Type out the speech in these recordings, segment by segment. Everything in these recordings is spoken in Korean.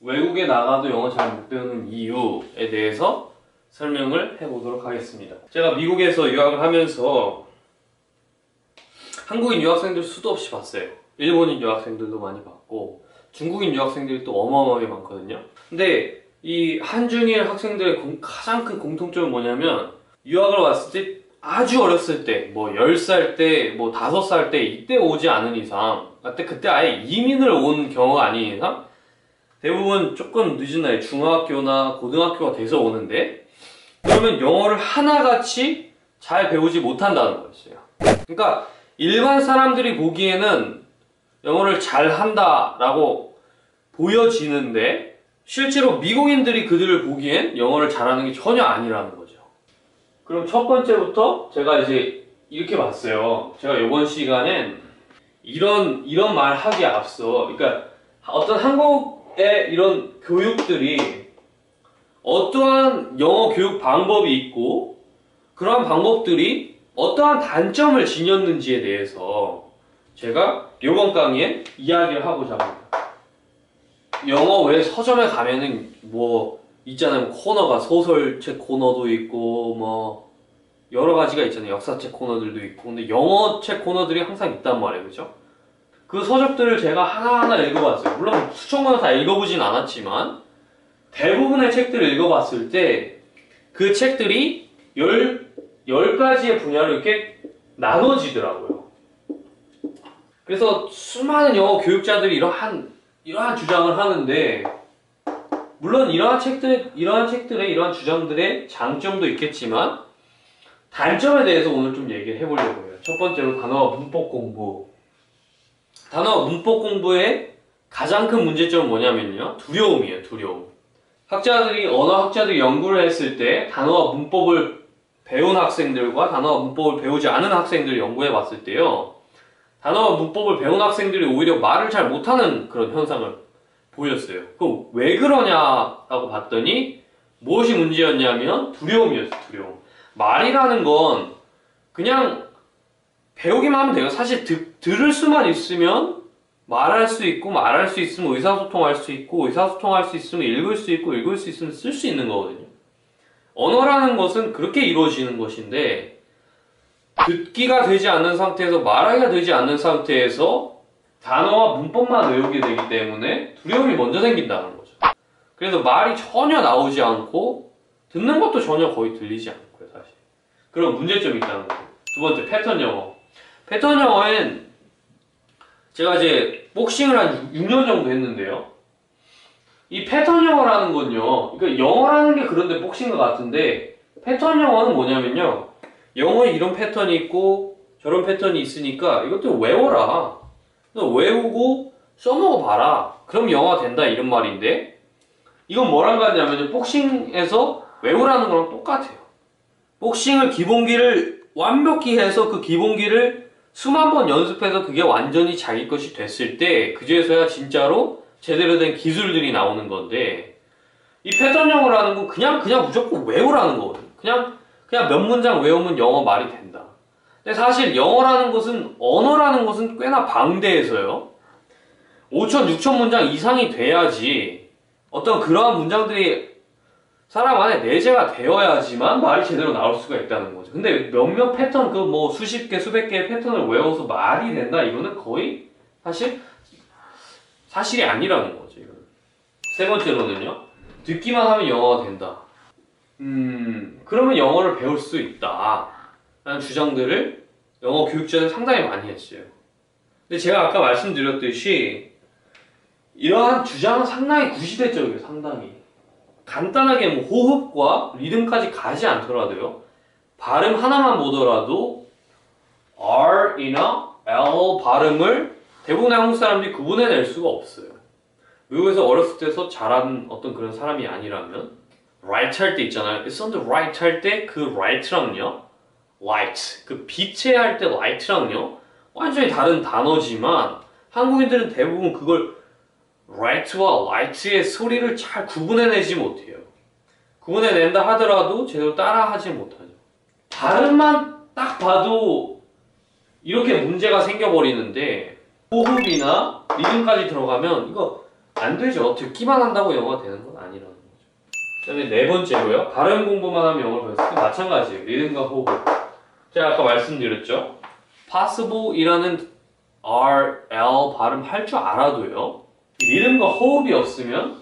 외국에 나가도 영어 잘 못 배우는 이유에 대해서 설명을 해보도록 하겠습니다. 제가 미국에서 유학을 하면서 한국인 유학생들 수도 없이 봤어요. 일본인 유학생들도 많이 봤고 중국인 유학생들이 또 어마어마하게 많거든요. 근데 이 한중일 학생들의 가장 큰 공통점은 뭐냐면 유학을 왔을 때 아주 어렸을 때 뭐 10살 때 뭐 5살 때 이때 오지 않은 이상 그때 아예 이민을 온 경우가 아닌 이상 대부분 조금 늦은 나이 중학교나 고등학교가 돼서 오는데 그러면 영어를 하나같이 잘 배우지 못한다는 거였어요. 그러니까 일반 사람들이 보기에는 영어를 잘한다라고 보여지는데 실제로 미국인들이 그들을 보기엔 영어를 잘하는 게 전혀 아니라는 거죠. 그럼 첫 번째부터 제가 이제 이렇게 봤어요. 제가 이번 시간엔 이런 말 하기에 앞서 그러니까 어떤 한국의 이런 교육들이 어떠한 영어 교육 방법이 있고 그러한 방법들이 어떠한 단점을 지녔는지에 대해서 제가 이번 강의에 이야기를 하고자 합니다. 영어 왜 서점에 가면은 뭐 있잖아요. 코너가 소설책 코너도 있고 뭐 여러 가지가 있잖아요. 역사책 코너들도 있고 근데 영어책 코너들이 항상 있단 말이에요. 그죠? 그 서적들을 제가 하나하나 읽어봤어요. 물론 수천 권을 다 읽어보진 않았지만 대부분의 책들을 읽어봤을 때 그 책들이 10가지의 분야로 이렇게 나눠지더라고요. 그래서 수많은 영어 교육자들이 이러한 주장을 하는데 물론 이러한 책들의 이러한 주장들의 장점도 있겠지만 단점에 대해서 오늘 좀 얘기를 해보려고 해요. 첫 번째로 단어와 문법 공부. 단어와 문법 공부의 가장 큰 문제점은 뭐냐면요. 두려움이에요. 두려움. 언어학자들이 연구를 했을 때 단어와 문법을 배운 학생들과 단어와 문법을 배우지 않은 학생들을 연구해 봤을 때요. 단어와 문법을 배운 학생들이 오히려 말을 잘 못하는 그런 현상을 보였어요. 그럼 왜 그러냐라고 봤더니 무엇이 문제였냐면 두려움이었어요. 두려움. 말이라는 건 그냥 배우기만 하면 돼요. 사실 들을 수만 있으면 말할 수 있고 말할 수 있으면 의사소통할 수 있고 의사소통할 수 있으면 읽을 수 있고 읽을 수 있으면 쓸 수 있는 거거든요. 언어라는 것은 그렇게 이루어지는 것인데 듣기가 되지 않는 상태에서 말하기가 되지 않는 상태에서 단어와 문법만 외우게 되기 때문에 두려움이 먼저 생긴다는 거죠. 그래서 말이 전혀 나오지 않고 듣는 것도 전혀 거의 들리지 않고요. 사실 그런 문제점이 있다는 거죠. 두 번째, 패턴 영어. 패턴 영어엔 제가 이제 복싱을 한 6년 정도 했는데요. 이 패턴 영어라는 건요. 그러니까 영어라는 게 그런데 복싱과 같은데 패턴 영어는 뭐냐면요. 영어에 이런 패턴이 있고 저런 패턴이 있으니까 이것도 외워라. 외우고 써먹어 봐라. 그럼 영어가 된다 이런 말인데 이건 뭐랑 같냐면 복싱에서 외우라는 거랑 똑같아요. 복싱을 기본기를 완벽히 해서 그 기본기를 수만 번 연습해서 그게 완전히 자기 것이 됐을 때 그제서야 진짜로 제대로 된 기술들이 나오는 건데 이 패턴 영어라는 건 그냥 무조건 외우라는 거거든요. 그냥 몇 문장 외우면 영어 말이 된다. 근데 사실 영어라는 것은 언어라는 것은 꽤나 방대해서요. 5천, 6천 문장 이상이 돼야지 어떤 그러한 문장들이 사람 안에 내재가 되어야지만 말이 제대로 나올 수가 있다는 거죠. 근데 몇몇 패턴, 그 뭐 수십 개, 수백 개의 패턴을 외워서 말이 된다? 이거는 거의 사실이 아니라는 거죠. 이거는. 세 번째로는요. 듣기만 하면 영어가 된다. 그러면 영어를 배울 수 있다. 라는 주장들을 영어 교육자들 상당히 많이 했어요. 근데 제가 아까 말씀드렸듯이 이러한 주장은 상당히 구시대적이에요. 상당히. 간단하게 뭐 호흡과 리듬까지 가지 않더라도요. 발음 하나만 보더라도 R이나 L 발음을 대부분의 한국 사람들이 구분해낼 수가 없어요. 미국에서 어렸을 때서 자란 어떤 그런 사람이 아니라면 right 할 때 있잖아요. It's on the right 할 때 그 right랑요. light, 그 빛에 할 때 light랑요. 완전히 다른 단어지만 한국인들은 대부분 그걸 right와 light의 소리를 잘 구분해내지 못해요. 구분해낸다 하더라도 제대로 따라하지 못하죠. 발음만 딱 봐도 이렇게 문제가 생겨버리는데 호흡이나 리듬까지 들어가면 이거 안 되죠. 듣기만 한다고 영어가 되는 건 아니라는 거죠. 그 다음에 네 번째고요. 발음 공부만 하면 영어를 배웠을 때 마찬가지예요. 리듬과 호흡. 제가 아까 말씀드렸죠. possible이라는 R, L 발음할 줄 알아도요. 리듬과 호흡이 없으면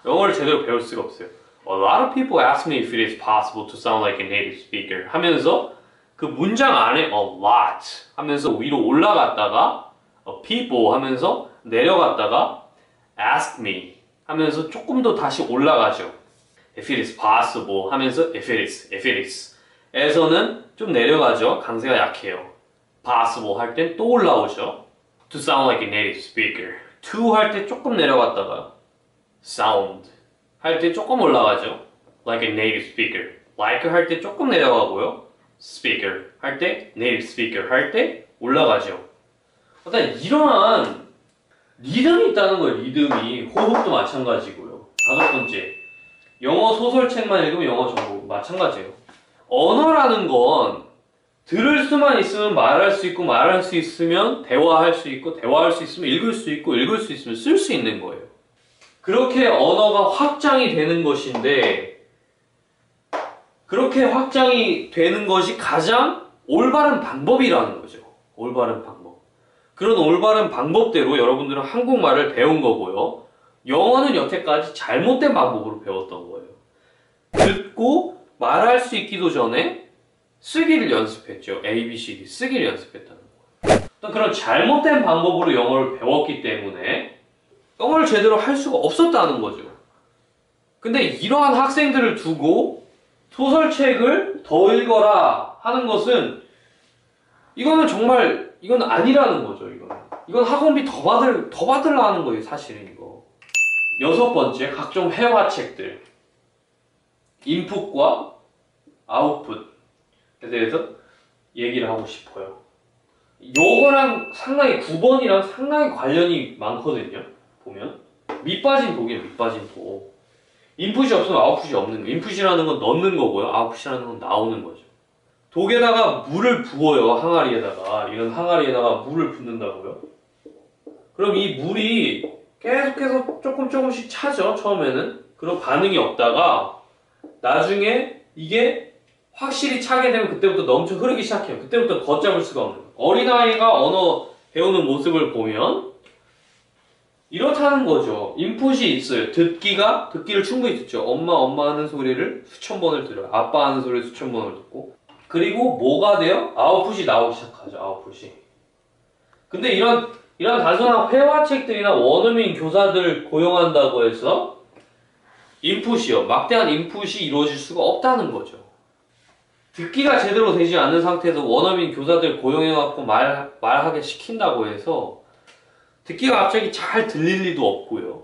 영어를 제대로 배울 수가 없어요. A lot of people ask me if it is possible to sound like a native speaker 하면서 그 문장 안에 a lot 하면서 위로 올라갔다가 people 하면서 내려갔다가 ask me 하면서 조금 더 다시 올라가죠. If it is possible 하면서 if it is 에서는 좀 내려가죠. 강세가 약해요. possible 할 땐 또 올라오죠. To sound like a native speaker. to 할 때 조금 내려갔다가 sound 할 때 조금 올라가죠. Like a native speaker. like 할 때 조금 내려가고요. speaker 할 때 native speaker 할 때 올라가죠. 일단 이러한 리듬이 있다는 거예요. 리듬이. 호흡도 마찬가지고요. 다섯 번째. 영어 소설책만 읽으면 영어 정보 마찬가지예요. 언어라는 건 들을 수만 있으면 말할 수 있고 말할 수 있으면 대화할 수 있고 대화할 수 있으면 읽을 수 있고 읽을 수 있으면 쓸 수 있는 거예요. 그렇게 언어가 확장이 되는 것인데 그렇게 확장이 되는 것이 가장 올바른 방법이라는 거죠. 올바른 방법. 그런 올바른 방법대로 여러분들은 한국말을 배운 거고요. 영어는 여태까지 잘못된 방법으로 배웠던 거예요. 듣고 말할 수 있기도 전에 쓰기를 연습했죠. A, B, C, D 쓰기를 연습했다는 거예요. 그런 잘못된 방법으로 영어를 배웠기 때문에 영어를 제대로 할 수가 없었다는 거죠. 근데 이러한 학생들을 두고 소설책을 더 읽어라 하는 것은 이거는 정말 이건 아니라는 거죠. 이건 학원비 더 받으려 하는 거예요. 사실은 이거. 여섯 번째, 각종 회화책들. 인풋과 아웃풋에 대해서 얘기를 하고 싶어요. 요거랑 상당히 9번이랑 상당히 관련이 많거든요. 보면 밑 빠진 독이에요. 밑 빠진 독. 인풋이 없으면 아웃풋이 없는 거예요. 인풋이라는 건 넣는 거고요. 아웃풋이라는 건 나오는 거죠. 독에다가 물을 부어요. 항아리에다가. 이런 항아리에다가 물을 붓는다고요. 그럼 이 물이 계속해서 조금씩 차죠. 처음에는. 그럼 반응이 없다가 나중에 이게 확실히 차게 되면 그때부터 넘쳐 흐르기 시작해요. 그때부터 걷잡을 수가 없는 거예요. 어린아이가 언어 배우는 모습을 보면 이렇다는 거죠. 인풋이 있어요. 듣기를 충분히 듣죠. 엄마 하는 소리를 수천 번을 들어요. 아빠 하는 소리를 수천 번을 듣고. 그리고 뭐가 돼요? 아웃풋이 나오기 시작하죠. 아웃풋이. 근데 이런 단순한 회화책들이나 원어민 교사들 고용한다고 해서 인풋이요. 막대한 인풋이 이루어질 수가 없다는 거죠. 듣기가 제대로 되지 않는 상태에서 원어민 교사들 고용해갖고 말하게 시킨다고 해서 듣기가 갑자기 잘 들릴 리도 없고요.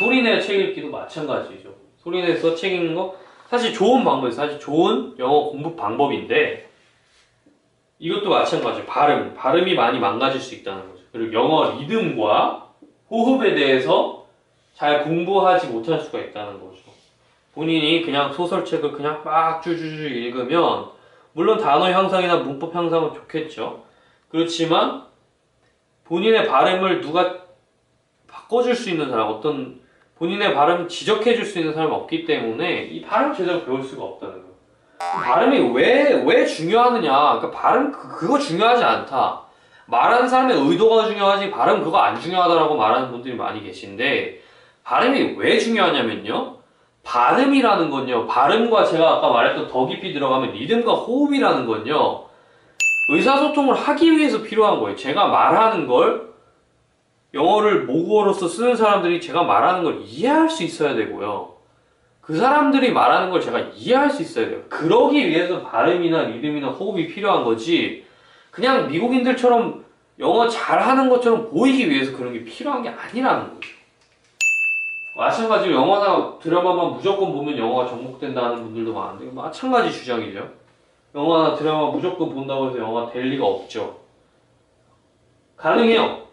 소리내 책 읽기도 마찬가지죠. 소리내서 책 읽는 거 사실 좋은 방법이에요. 사실 좋은 영어 공부 방법인데 이것도 마찬가지예요. 발음이 많이 망가질 수 있다는 거죠. 그리고 영어 리듬과 호흡에 대해서 잘 공부하지 못할 수가 있다는 거죠. 본인이 그냥 소설책을 그냥 막 쭈쭈쭈 읽으면 물론 단어 향상이나 문법 향상은 좋겠죠. 그렇지만 본인의 발음을 누가 바꿔줄 수 있는 사람, 어떤 본인의 발음을 지적해줄 수 있는 사람이 없기 때문에 이 발음을 제대로 배울 수가 없다는 거예요. 발음이 왜 중요하느냐. 그러니까 발음 그거 중요하지 않다. 말하는 사람의 의도가 중요하지 발음 그거 안 중요하다라고 말하는 분들이 많이 계신데 발음이 왜 중요하냐면요. 발음이라는 건요. 발음과 제가 아까 말했던 더 깊이 들어가면 리듬과 호흡이라는 건요. 의사소통을 하기 위해서 필요한 거예요. 제가 말하는 걸 영어를 모국어로서 쓰는 사람들이 제가 말하는 걸 이해할 수 있어야 되고요. 그 사람들이 말하는 걸 제가 이해할 수 있어야 돼요. 그러기 위해서 발음이나 리듬이나 호흡이 필요한 거지 그냥 미국인들처럼 영어 잘하는 것처럼 보이기 위해서 그런 게 필요한 게 아니라는 거죠. 마찬가지로 영화나 드라마만 무조건 보면 영어가 정복된다는 분들도 많은데 마찬가지 주장이죠. 영화나 드라마 무조건 본다고 해서 영어가 될 리가 없죠. 가능해요.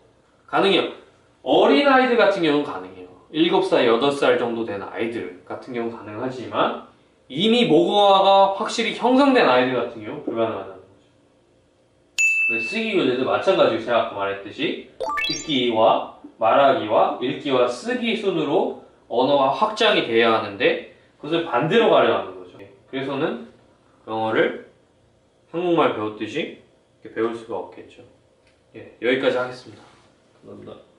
어린아이들 같은 경우는 가능해요. 7살, 8살 정도 된 아이들 같은 경우는 가능하지만 이미 모국어가 확실히 형성된 아이들 같은 경우는 불가능하다는 거죠. 쓰기 교재도 마찬가지로 제가 아까 말했듯이 듣기와 말하기와 읽기와 쓰기 순으로 언어가 확장이 돼야 하는데 그것을 반대로 가려는 거죠. 그래서는 영어를 한국말 배웠듯이 이렇게 배울 수가 없겠죠. 예, 여기까지 하겠습니다. 감사합니다.